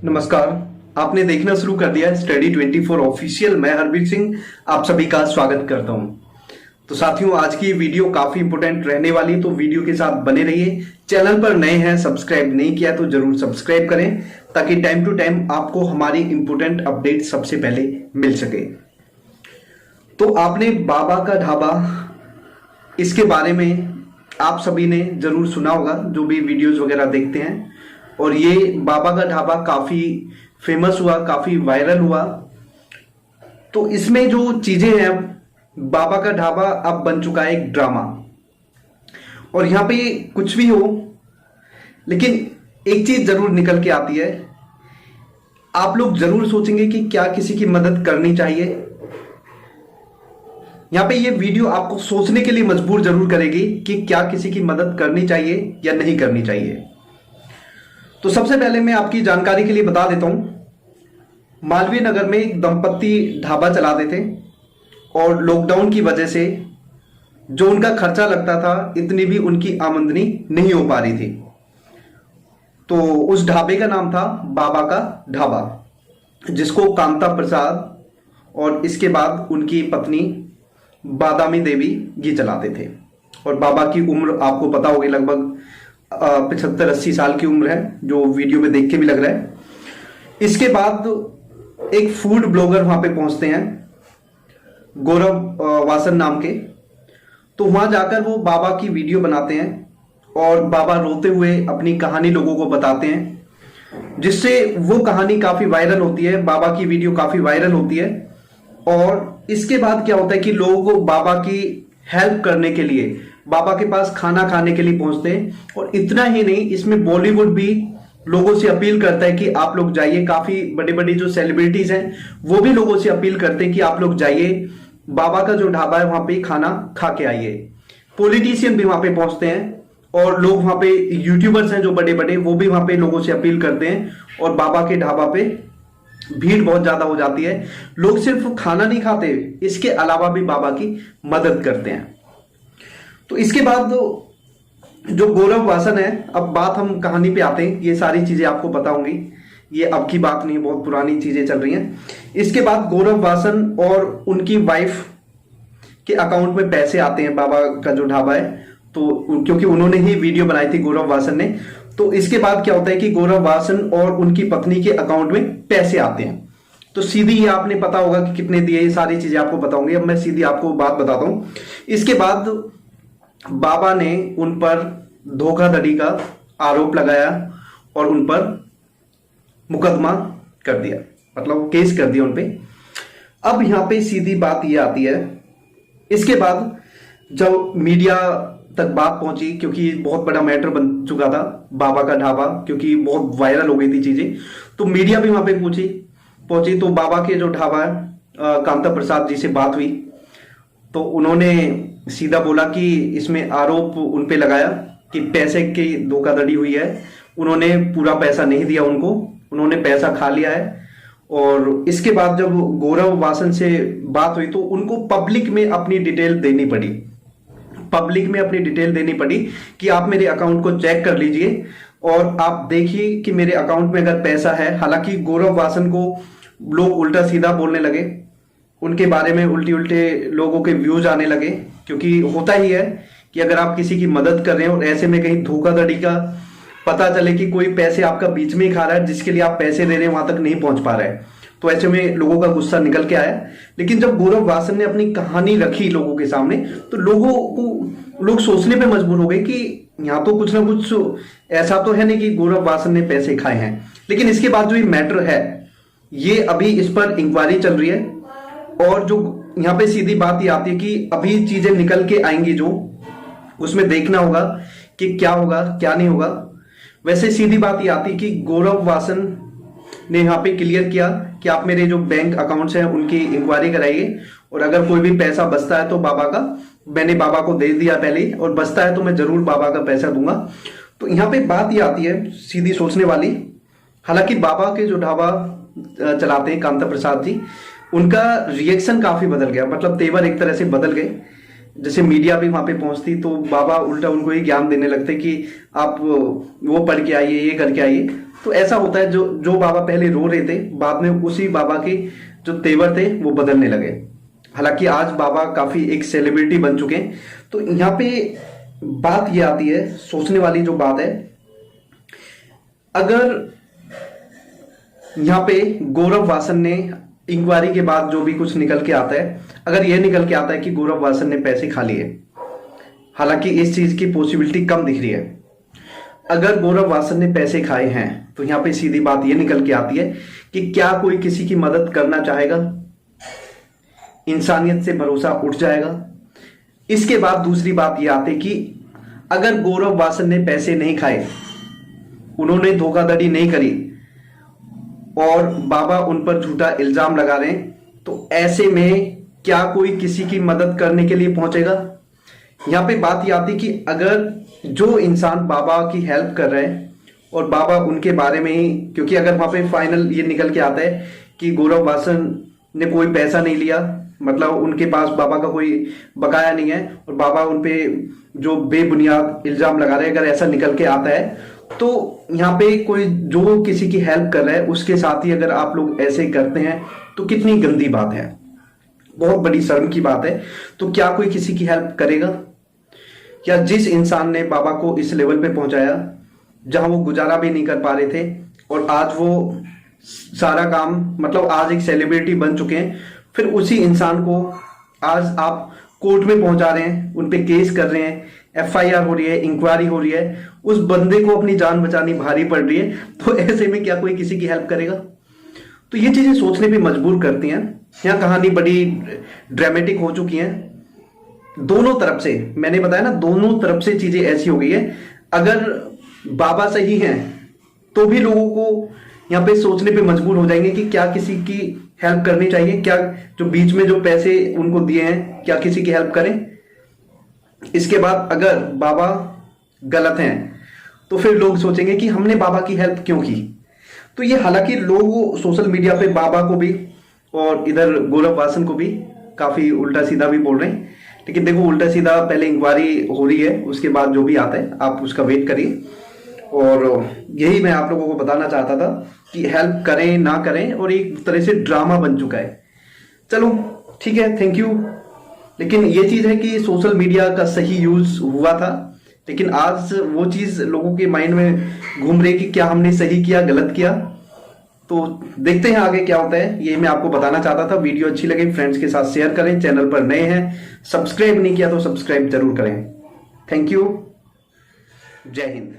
नमस्कार। आपने देखना शुरू कर दिया है स्टडी 24 ऑफिशियल। मैं हरबीर सिंह आप सभी का स्वागत करता हूं। तो साथियों, आज की वीडियो काफी इंपोर्टेंट रहने वाली, तो वीडियो के साथ बने रहिए। चैनल पर नए हैं, सब्सक्राइब नहीं किया तो जरूर सब्सक्राइब करें ताकि टाइम टू टाइम आपको हमारी इंपोर्टेंट अपडेट सबसे पहले मिल सके। तो आपने बाबा का ढाबा, इसके बारे में आप सभी ने जरूर सुना होगा जो भी वीडियोस वगैरह देखते हैं। और ये बाबा का ढाबा काफी फेमस हुआ, काफी वायरल हुआ। तो इसमें जो चीजें हैं, बाबा का ढाबा अब बन चुका है एक ड्रामा। और यहां पे कुछ भी हो, लेकिन एक चीज जरूर निकल के आती है। आप लोग जरूर सोचेंगे कि क्या किसी की मदद करनी चाहिए। यहां पे ये वीडियो आपको सोचने के लिए मजबूर जरूर करेगी कि क्या किसी की मदद करनी चाहिए या नहीं करनी चाहिए। तो सबसे पहले मैं आपकी जानकारी के लिए बता देता हूं, मालवीय नगर में एक दंपत्ति ढाबा चलाते थे और लॉकडाउन की वजह से जो उनका खर्चा लगता था, इतनी भी उनकी आमदनी नहीं हो पा रही थी। तो उस ढाबे का नाम था बाबा का ढाबा, जिसको कांता प्रसाद और इसके बाद उनकी पत्नी बादामी देवी जी चलाते थे। और बाबा की उम्र आपको पता होगी, लगभग 75-80 साल की उम्र है, जो वीडियो में देख के भी लग रहा है। इसके बाद एक फूड ब्लॉगर वहां पे पहुंचते हैं, गौरव वासन नाम के। तो वहां जाकर वो बाबा की वीडियो बनाते हैं और बाबा रोते हुए अपनी कहानी लोगों को बताते हैं, जिससे वो कहानी काफी वायरल होती है, बाबा की वीडियो काफी वायरल होती है। और इसके बाद क्या होता है कि लोगों को बाबा की हेल्प करने के लिए, बाबा के पास खाना खाने के लिए पहुंचते हैं। और इतना ही नहीं, इसमें बॉलीवुड भी लोगों से अपील करता है कि आप लोग जाइए। काफी बड़े बड़े जो सेलिब्रिटीज हैं वो भी लोगों से अपील करते हैं कि आप लोग जाइए, बाबा का जो ढाबा है वहां पे खाना खा के आइए। पॉलिटिशियन भी वहां पे पहुंचते हैं और लोग वहां पे, यूट्यूबर्स हैं जो बड़े बड़े, वो भी वहां पे लोगों से अपील करते हैं। और बाबा के ढाबा पे भीड़ बहुत ज्यादा हो जाती है। लोग सिर्फ खाना नहीं खाते, इसके अलावा भी बाबा की मदद करते हैं। तो इसके बाद जो गौरव वासन है, अब बात हम कहानी पे आते हैं। ये सारी चीजें आपको पता होंगी, ये अब की बात नहीं, बहुत पुरानी चीजें चल रही हैं। इसके बाद गौरव वासन और उनकी वाइफ के अकाउंट में पैसे आते हैं बाबा का जो ढाबा है, तो क्योंकि उन्होंने ही वीडियो बनाई थी गौरव वासन ने। तो इसके बाद क्या होता है कि गौरव वासन और उनकी पत्नी के अकाउंट में पैसे आते हैं। तो सीधी ये आपने पता होगा कि कितने दिए, ये सारी चीजें आपको बताऊंगी। अब मैं सीधी आपको बात बताता हूं। इसके बाद बाबा ने उन पर धोखाधड़ी का आरोप लगाया और उन पर मुकदमा कर दिया, मतलब केस कर दिया उन पे। अब यहां पे सीधी बात ये आती है, इसके बाद जब मीडिया तक बात पहुंची, क्योंकि बहुत बड़ा मैटर बन चुका था बाबा का ढाबा, क्योंकि बहुत वायरल हो गई थी चीजें, तो मीडिया भी वहां पे पहुंची। तो बाबा के जो ढाबा है, कांता प्रसाद जी से बात हुई, तो उन्होंने सीधा बोला कि इसमें आरोप उन पे लगाया कि पैसे की धोखाधड़ी हुई है। उन्होंने पूरा पैसा नहीं दिया उनको, उन्होंने पैसा खा लिया है। और इसके बाद जब गौरव वासन से बात हुई तो उनको पब्लिक में अपनी डिटेल देनी पड़ी कि आप मेरे अकाउंट को चेक कर लीजिए और आप देखिए कि मेरे अकाउंट में अगर पैसा है। हालांकि गौरव वासन को लोग उल्टा सीधा बोलने लगे, उनके बारे में उल्टे लोगों के व्यूज आने लगे, क्योंकि होता ही है कि अगर आप किसी की मदद कर रहे हैं और ऐसे में कहीं धोखाधड़ी का पता चले कि कोई पैसे आपका बीच में ही खा रहा है, जिसके लिए आप पैसे दे रहे हैं वहां तक नहीं पहुंच पा रहा है, तो ऐसे में लोगों का गुस्सा निकल के आया। लेकिन जब गौरव वासन ने अपनी कहानी रखी लोगों के सामने, तो लोग सोचने पे मजबूर हो गए कि यहाँ तो कुछ ना कुछ ऐसा तो है नहीं कि गौरव वासन ने पैसे खाए हैं। लेकिन इसके बाद जो ये मैटर है, ये अभी इस पर इंक्वायरी चल रही है। और जो यहाँ पे सीधी बात ये आती है कि अभी चीजें निकल के आएंगी, जो उसमें देखना होगा कि क्या होगा क्या नहीं होगा। वैसे सीधी बात ये आती है कि गौरव वासन ने यहाँ पे क्लियर किया कि आप मेरे जो बैंक अकाउंट्स हैं उनकी इंक्वायरी कराइए, और अगर कोई भी पैसा बचता है तो बाबा का, मैंने बाबा को दे दिया पहले, और बचता है तो मैं जरूर बाबा का पैसा दूंगा। तो यहाँ पे बात ये आती है सीधी सोचने वाली। हालांकि बाबा के जो ढाबा चलाते हैं कांता प्रसाद जी, उनका रिएक्शन काफी बदल गया, मतलब तेवर एक तरह से बदल गए। जैसे मीडिया भी वहां पे पहुंचती तो बाबा उल्टा उनको ही ज्ञान देने लगते कि आप वो पढ़ के आइए, ये करके आइए। तो ऐसा होता है, जो जो बाबा पहले रो रहे थे, बाद में उसी बाबा के जो तेवर थे वो बदलने लगे। हालांकि आज बाबा काफी एक सेलिब्रिटी बन चुके हैं। तो यहाँ पे बात ये आती है, सोचने वाली जो बात है, अगर यहाँ पे गौरव वासन ने इंक्वायरी के बाद जो भी कुछ निकल के आता है, अगर यह निकल के आता है कि गौरव वासन ने पैसे खा लिए, हालांकि इस चीज की पॉसिबिलिटी कम दिख रही है, अगर गौरव वासन ने पैसे खाए हैं तो यहाँ पे सीधी बात यह निकल के आती है कि क्या कोई किसी की मदद करना चाहेगा? इंसानियत से भरोसा उठ जाएगा। इसके बाद दूसरी बात यह आती है कि अगर गौरव वासन ने पैसे नहीं खाए, उन्होंने धोखाधड़ी नहीं करी और बाबा उन पर झूठा इल्जाम लगा रहे हैं, तो ऐसे में क्या कोई किसी की मदद करने के लिए पहुंचेगा? यहां पे बात ये आती कि अगर जो इंसान बाबा की हेल्प कर रहे हैं और बाबा उनके बारे में ही, क्योंकि अगर वहां पे फाइनल ये निकल के आता है कि गौरव वासन ने कोई पैसा नहीं लिया, मतलब उनके पास बाबा का कोई बकाया नहीं है और बाबा उन पे जो बेबुनियाद इल्जाम लगा रहे हैं, अगर ऐसा निकल के आता है तो यहाँ पे कोई जो किसी की हेल्प कर रहा है उसके साथ ही अगर आप लोग ऐसे करते हैं तो कितनी गंदी बात है, बहुत बड़ी शर्म की बात है। तो क्या कोई किसी की हेल्प करेगा? या जिस इंसान ने बाबा को इस लेवल पे पहुंचाया जहां वो गुजारा भी नहीं कर पा रहे थे और आज वो सारा काम, मतलब आज एक सेलिब्रिटी बन चुके हैं, फिर उसी इंसान को आज आप कोर्ट में पहुंचा रहे हैं, उन पे केस कर रहे हैं, एफआईआर हो रही है, इंक्वायरी हो रही है, उस बंदे को अपनी जान बचानी भारी पड़ रही है, तो ऐसे में क्या कोई किसी की हेल्प करेगा? तो ये चीजें सोचने पे मजबूर करती हैं। यहाँ कहानी बड़ी ड्रामेटिक हो चुकी है दोनों तरफ से, मैंने बताया ना, दोनों तरफ से चीजें ऐसी हो गई है। अगर बाबा सही हैं तो भी लोगों को यहाँ पे सोचने पे मजबूर हो जाएंगे कि क्या किसी की हेल्प करनी चाहिए, क्या जो बीच में जो पैसे उनको दिए हैं क्या किसी की हेल्प करें। इसके बाद अगर बाबा गलत हैं तो फिर लोग सोचेंगे कि हमने बाबा की हेल्प क्यों की। तो ये, हालांकि लोग सोशल मीडिया पे बाबा को भी और इधर गौरव वासन को भी काफी उल्टा सीधा भी बोल रहे हैं, लेकिन देखो उल्टा सीधा पहले इंक्वायरी हो रही है, उसके बाद जो भी आता है आप उसका वेट करिए। और यही मैं आप लोगों को बताना चाहता था कि हेल्प करें ना करें, और एक तरह से ड्रामा बन चुका है। चलो ठीक है, थैंक यू। लेकिन ये चीज है कि सोशल मीडिया का सही यूज हुआ था, लेकिन आज वो चीज लोगों के माइंड में घूम रही कि क्या हमने सही किया गलत किया। तो देखते हैं आगे क्या होता है, ये मैं आपको बताना चाहता था। वीडियो अच्छी लगी फ्रेंड्स के साथ शेयर करें, चैनल पर नए हैं सब्सक्राइब नहीं किया तो सब्सक्राइब जरूर करें। थैंक यू, जय हिंद।